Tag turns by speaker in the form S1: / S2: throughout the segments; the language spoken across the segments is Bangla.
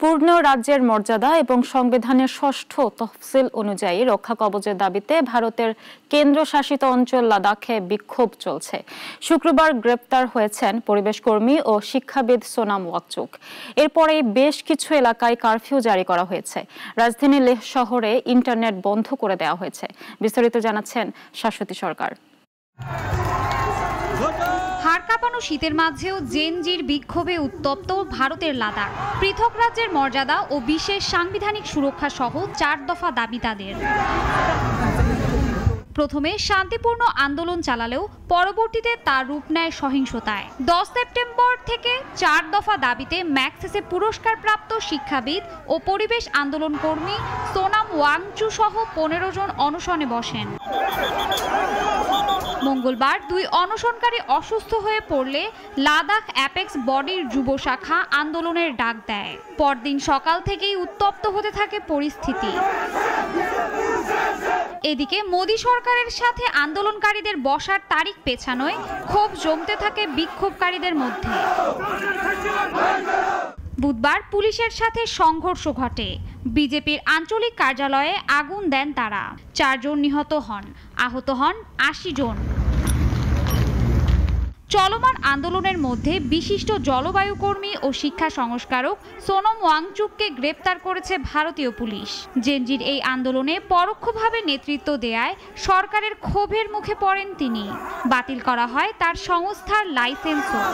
S1: পূর্ণ রাজ্যের মর্যাদা এবং সংবিধানের ষষ্ঠ তফসিল অনুযায়ী রক্ষা কবচের দাবিতে ভারতের কেন্দ্রশাসিত অঞ্চল লাদাখে বিক্ষোভ চলছে। শুক্রবার গ্রেপ্তার হয়েছেন পরিবেশ কর্মী ও শিক্ষাবিদ সোনাম ওয়াংচুক। এরপরেই বেশ কিছু এলাকায় কারফিউ জারি করা হয়েছে। রাজধানী লেহ শহরে ইন্টারনেট বন্ধ করে দেওয়া হয়েছে। বিস্তারিত জানাচ্ছেন শাশ্বতী সরকার।
S2: হাড় কাঁপানো শীতের মাঝেও জেনজির বিক্ষোভে উত্তপ্ত ভারতের লাদাখ। পৃথক রাজ্যের মর্যাদা ও বিশেষ সাংবিধানিক সুরক্ষা সহ 4 দফা দাবি তাদের। প্রথমে শান্তিপূর্ণ আন্দোলন চালালেও পরবর্তীতে তার রূপ নেয় সহিংসতায়। 10 সেপ্টেম্বর থেকে 4 দফা দাবিতে ম্যাক্সেসে পুরস্কারপ্রাপ্ত শিক্ষাবিদ ও পরিবেশ আন্দোলন কর্মী সোনাম ওয়াংচু সহ 15 জন অনশনে বসেন। মঙ্গলবার 2 অনশনকারী অসুস্থ হয়ে পড়লে লাদাখ অ্যাপেক্স বডির যুব শাখা আন্দোলনের ডাক দেয়। পরদিন সকাল থেকেই উত্তপ্ত হতে থাকে পরিস্থিতি। এদিকে মোদি সরকারের সাথে আন্দোলনকারীদের বসার তারিখ পেছানোয় ক্ষোভ জমতে থাকে বিক্ষোভকারীদের মধ্যে। বুধবার পুলিশের সাথে সংঘর্ষ ঘটে। বিজেপির আঞ্চলিক কার্যালয়ে আগুন দেন তারা। 4 জন নিহত হন, আহত হন 80 জন। চলমান আন্দোলনের মধ্যে বিশিষ্ট জলবায়ু কর্মী ও শিক্ষা সংস্কারক সোনম ওয়াংচুককে গ্রেপ্তার করেছে ভারতীয় পুলিশ। জেনজির এই আন্দোলনে পরোক্ষভাবে নেতৃত্ব দেয়ায় সরকারের ক্ষোভের মুখে পড়েন তিনি। বাতিল করা হয় তার সংস্থার লাইসেন্সও।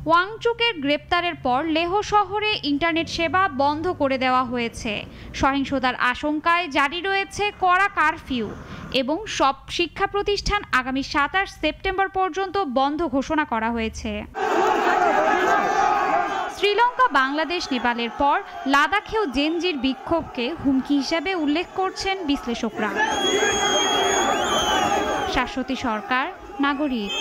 S2: ওয়াংচুকের গ্রেপ্তারের পর লেহ শহরে ইন্টারনেট সেবা বন্ধ করে দেওয়া হয়েছে। সহিংসতার আশঙ্কায় জারি রয়েছে কড়া কারফিউ এবং সব শিক্ষা প্রতিষ্ঠান আগামী 27 সেপ্টেম্বর পর্যন্ত বন্ধ ঘোষণা করা হয়েছে। শ্রীলঙ্কা, বাংলাদেশ, নেপালের পর লাদাখেও জেনজির বিক্ষোভকে হুমকি হিসেবে উল্লেখ করছেন বিশ্লেষকরা। শাশ্বতী সরকার, নাগরিক।